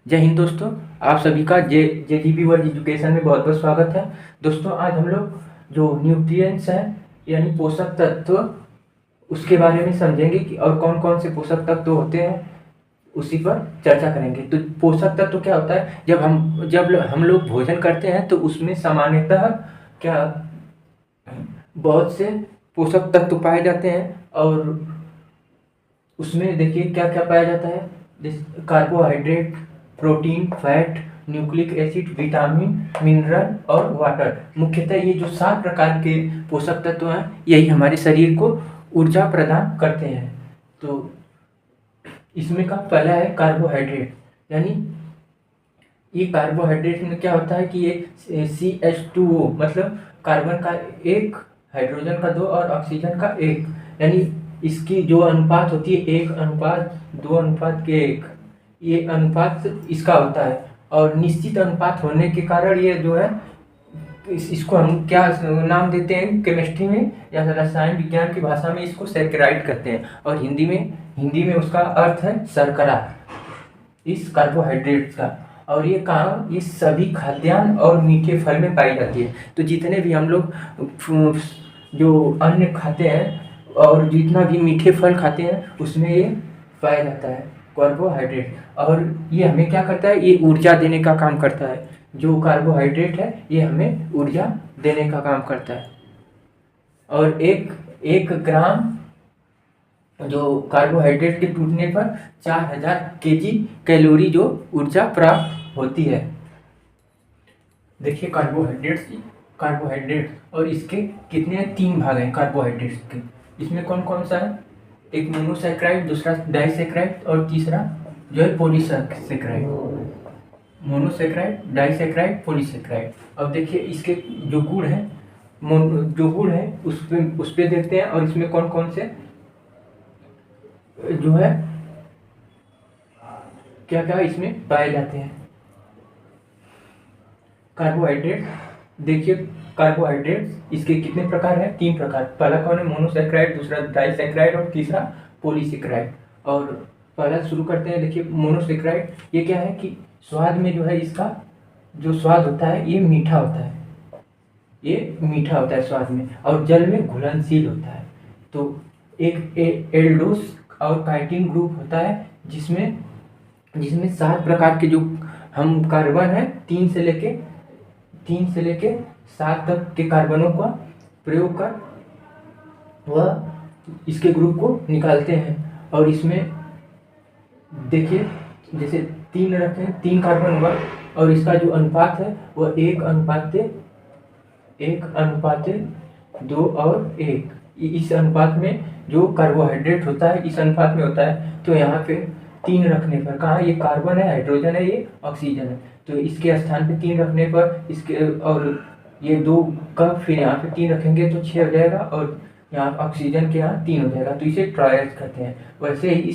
जय हिंद दोस्तों। आप सभी का JGP वर्ल्ड एजुकेशन में बहुत बहुत स्वागत है। दोस्तों आज हम लोग जो न्यूट्रिएंट्स हैं यानी पोषक तत्व उसके बारे में समझेंगे कि और कौन कौन से पोषक तत्व होते हैं, उसी पर चर्चा करेंगे। तो पोषक तत्व क्या होता है? जब हम लोग भोजन करते हैं तो उसमें सामान्यतः क्या बहुत से पोषक तत्व पाए जाते हैं और उसमें देखिए क्या क्या पाया जाता है। जैसे carbohydrate, protein, fat, nucleic acid, vitamin, mineral और वाटर। मुख्यतः ये जो 7 प्रकार के पोषक तत्व हैं यही हमारे शरीर को ऊर्जा प्रदान करते हैं। तो इसमें का पहला है कार्बोहाइड्रेट। यानी ये कार्बोहाइड्रेट में क्या होता है कि ये CH2O मतलब कार्बन का एक, हाइड्रोजन का 2 और ऑक्सीजन का 1, यानी इसकी जो अनुपात होती है 1:2:1, ये अनुपात इसका होता है। और निश्चित अनुपात होने के कारण ये जो है इसको हम क्या नाम देते हैं केमिस्ट्री में या रसायन विज्ञान की भाषा में इसको सैकराइड कहते हैं, और हिंदी में उसका अर्थ है शर्करा इस कार्बोहाइड्रेट का। और ये सभी खाद्यान्न और मीठे फल में पाई जाती है। तो जितने भी हम लोग जो अन्न खाते हैं और जितना भी मीठे फल खाते हैं उसमें ये पाया जाता है कार्बोहाइड्रेट। और ये हमें क्या करता है, ये ऊर्जा देने का काम करता है। जो कार्बोहाइड्रेट है ये हमें ऊर्जा देने का काम करता है। और एक ग्राम जो कार्बोहाइड्रेट के टूटने पर 4000 केजी कैलोरी जो ऊर्जा प्राप्त होती है। देखिए कार्बोहाइड्रेट और इसके कितने 3 भाग हैं कार्बोहाइड्रेट्स के। इसमें कौन कौन सा है? एक मोनोसैकेराइड, दूसरा डाइसैकेराइड और तीसरा जो है पॉलीसैकेराइड। Monosaccharide, disaccharide, polysaccharide. अब देखिए इसके जो गुण है उस पे देखते हैं। और इसमें कौन कौन से जो है क्या क्या इसमें पाए जाते हैं। कार्बोहाइड्रेट देखिए, कार्बोहाइड्रेट इसके कितने प्रकार हैं? 3 प्रकार। पहला कौन है? मोनोसैकेराइड, दूसरा डाइसैकेराइड और तीसरा पॉलीसैकेराइड। और पहला शुरू करते हैं। देखिए मोनोसैकेराइड ये क्या है कि स्वाद में जो है इसका जो स्वाद होता है ये मीठा होता है स्वाद में, और जल में घुलनशील होता है। तो एक एल्डोस और काइटिन ग्रुप होता है जिसमें 7 प्रकार के जो हम कार्बन है 3 से लेके 7 तक के कार्बनों का प्रयोग कर वह इसके ग्रुप को निकालते हैं। और इसमें देखिए जैसे 3 रखे, 3 कार्बन हुआ और इसका जो अनुपात है वह 1:2 और 1। इस अनुपात में जो कार्बोहाइड्रेट होता है इस अनुपात में होता है। तो यहाँ पे 3 रखने पर, कहाँ ये कार्बन है, हाइड्रोजन है, ये ऑक्सीजन है, तो इसके स्थान पे 3 रखने पर इसके, और ये 2 का फिर यहाँ पे 3 रखेंगे तो 6 हो जाएगा, और यहाँ ऑक्सीजन के यहाँ 3 हो जाएगा। तो इसे ट्रायड कहते हैं। वैसे ही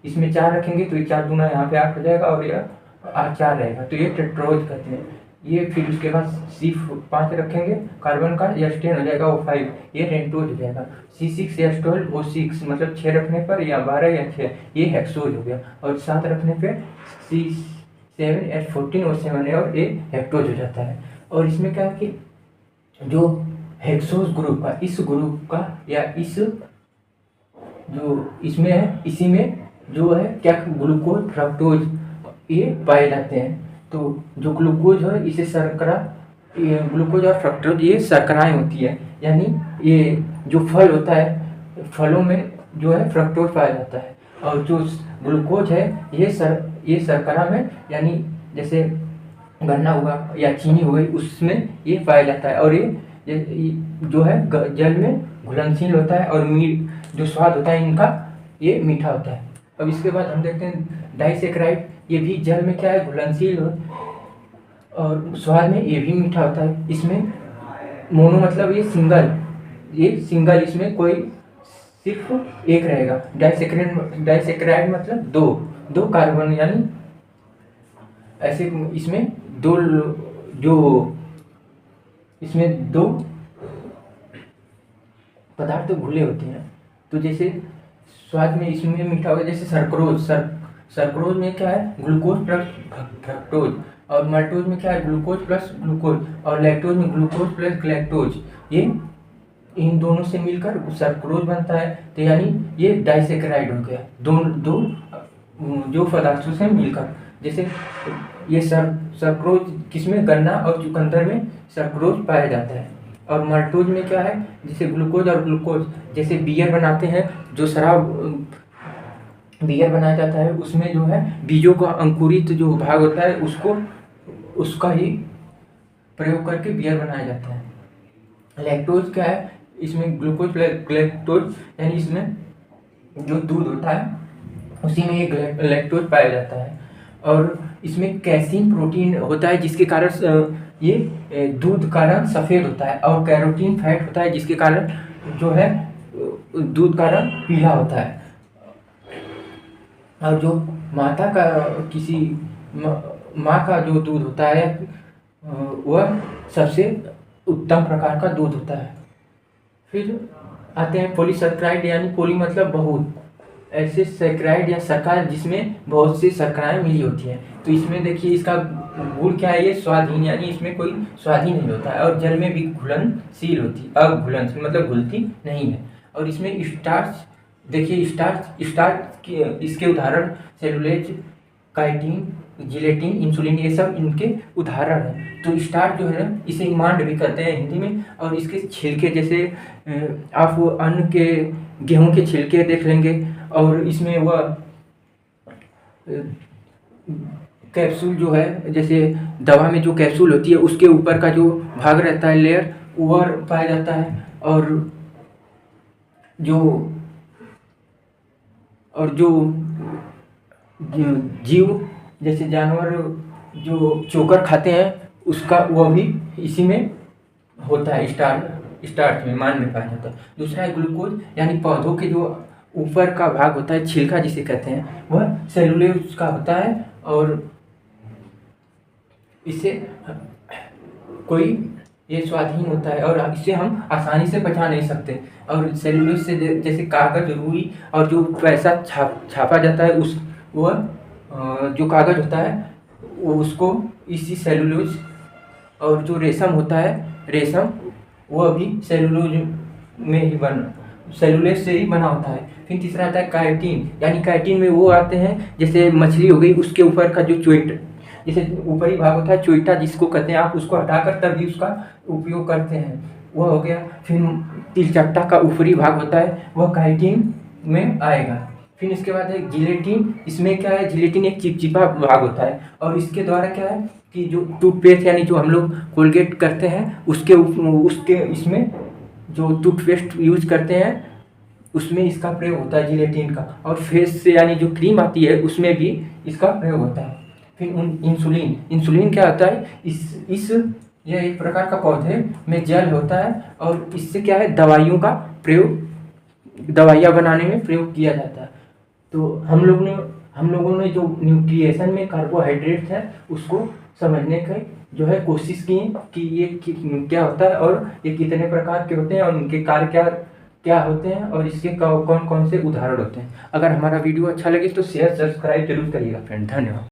इसमें 4 रखेंगे तो 4 दूना यहाँ पे 8 हो जाएगा और यह 4 रहेगा, तो ये टेट्रोज कहते हैं। ये फिर उसके बाद C5 रखेंगे कार्बन का, यह 10 हो जाएगा, O5 ये रेंटोज हो जाएगा। C6H12 O6 मतलब 6 रखने पर या 12 या 6 ये हेक्सोज हो गया, और 7 रखने पर C7H14 O7 है और ये हेक्टोज हो जाता है। और इसमें क्या है कि जो हेक्सोज ग्रुप का, इस ग्रुप का या इस जो इसमें है, इसी में जो है क्या ग्लूकोज, फ्रक्टोज ये पाए जाते हैं। तो जो ग्लूकोज है इसे शर्करा, ग्लूकोज और फ्रक्टोज ये शर्कराएं होती है। यानी ये जो फल होता है फलों में जो है फ्रक्टोज पाया जाता है, और जो ग्लूकोज है ये शर्करा में, यानी जैसे गन्ना हुआ या चीनी हो गई उसमें ये पाया जाता है। और ये जो है जल में घुलनशील होता है, और जो स्वाद होता है इनका ये मीठा होता है। अब इसके बाद हम देखते हैं डाइसैकेराइड। ये भी जल में क्या है, घुलनशील हो और स्वाद में ये भी मीठा होता है। इसमें मोनो मतलब ये सिंगल, इसमें कोई सिर्फ एक रहेगा। डाइसैकेराइड मतलब दो कार्बन, यानी ऐसे इसमें दो पदार्थ घुले होते हैं। तो जैसे स्वाद में इसमें मीठा होगा, जैसे सर्क्रोज में क्या है, ग्लूकोज प्लस फ्रक्टोज, और माल्टोज में क्या है, ग्लूकोज प्लस ग्लूकोज, और लैक्टोज में ग्लूकोज प्लस ग्लैक्टोज। ये इन दोनों से मिलकर सर्क्रोज बनता है। तो यानी ये डाइसेकेराइड हो गया, दो जो पदार्थों से मिलकर। जैसे ये सर्क्रोज किसमें, गन्ना और चुकंदर में सर्क्रोज पाया जाता है। और माल्टोज में क्या है, जैसे ग्लूकोज और ग्लूकोज, जैसे बियर बनाते हैं, जो शराब बियर बनाया जाता है, उसमें जो है बीजों का अंकुरित जो भाग होता है उसका ही प्रयोग करके बियर बनाया जाता है। लैक्टोज क्या है, इसमें ग्लूकोज प्लस ग्लैक्टोज, यानी इसमें जो दूध होता है उसी में ये लैक्टोज पाया जाता है। और इसमें कैसीन प्रोटीन होता है, जिसके कारण ये दूध का रंग सफ़ेद होता है, और कैरोटीन फैट होता है, जिसके कारण जो है दूध का रंग पीला होता है। और जो माता का किसी माँ का जो दूध होता है वह सबसे उत्तम प्रकार का दूध होता है। फिर आते हैं पॉलीसैकेराइड, यानी पॉली मतलब बहुत, ऐसे सैकेराइड या शर्करा जिसमें बहुत सी शर्कराएँ मिली होती हैं। तो इसमें देखिए इसका गुण क्या है, ये स्वादहीन, यानी इसमें कोई स्वाद ही नहीं होता है, और जल में भी घुलनशील होती, अघुलनशील मतलब घुलती नहीं है। और इसमें स्टार्च, देखिए स्टार्च इसके उदाहरण सेलुलोज, काइटिन, जिलेटिन, इंसुलिन, ये सब इनके उदाहरण हैं। तो स्टार्च जो है ना, इसे मांड भी कहते हैं हिंदी में। और इसके छिलके, जैसे आप अन्न के गेहूं के छिलके देख लेंगे, और इसमें वह कैप्सूल जो है, जैसे दवा में जो कैप्सूल होती है उसके ऊपर का जो भाग रहता है, लेयर, वह पाया जाता है। और जो जीव, जैसे जानवर जो चोकर खाते हैं, उसका वह भी इसी में होता है, स्टार्च में, मान में पाया जाता है। दूसरा है ग्लूकोज, यानी पौधों के जो ऊपर का भाग होता है, छिलका जिसे कहते हैं, वह सेलुलोज का होता है। और इससे कोई ये स्वादहीन होता है, और इसे हम आसानी से पचा नहीं सकते। और सेलुलोज से जैसे कागज, रुई, और जो पैसा छापा जाता है वह जो कागज होता है वो उसको इसी सेलुलोज, और जो रेशम होता है, रेशम, वह भी सेलुलोज से ही बना होता है। फिर तीसरा आता है काइटिन, यानी काइटिन में वो आते हैं, जैसे मछली हो गई, उसके ऊपर का जो चोइट, जैसे ऊपरी भाग होता है चोइटा जिसको कहते हैं, आप उसको हटाकर तभी उसका उपयोग करते हैं, वह हो गया। फिर तिलचट्टा का ऊपरी भाग होता है, वह काइटिन में आएगा। फिर इसके बाद है जिलेटिन, इसमें क्या है, जिलेटिन एक चिपचिपा भाग होता है, और इसके द्वारा क्या है कि जो टूथपेस्ट, यानी जो हम लोग कोलगेट करते हैं उसके इसमें जो टूथपेस्ट यूज करते हैं उसमें इसका प्रयोग होता है जिलेटिन का। और फेस से, यानी जो क्रीम आती है उसमें भी इसका प्रयोग होता है। फिर इंसुलिन क्या होता है, यह एक प्रकार का पौधे में जल होता है, और इससे क्या है दवाइयों का प्रयोग, दवाइयाँ बनाने में प्रयोग किया जाता है। तो हम लोगों ने जो न्यूट्रिएशन में कार्बोहाइड्रेट है उसको समझने की जो है कोशिश की कि ये क्या होता है, और ये कितने प्रकार के होते हैं, और उनके कार्य क्या होते हैं, और इसके कौन कौन से उदाहरण होते हैं। अगर हमारा वीडियो अच्छा लगे तो शेयर सब्सक्राइब जरूर करिएगा फ्रेंड। धन्यवाद।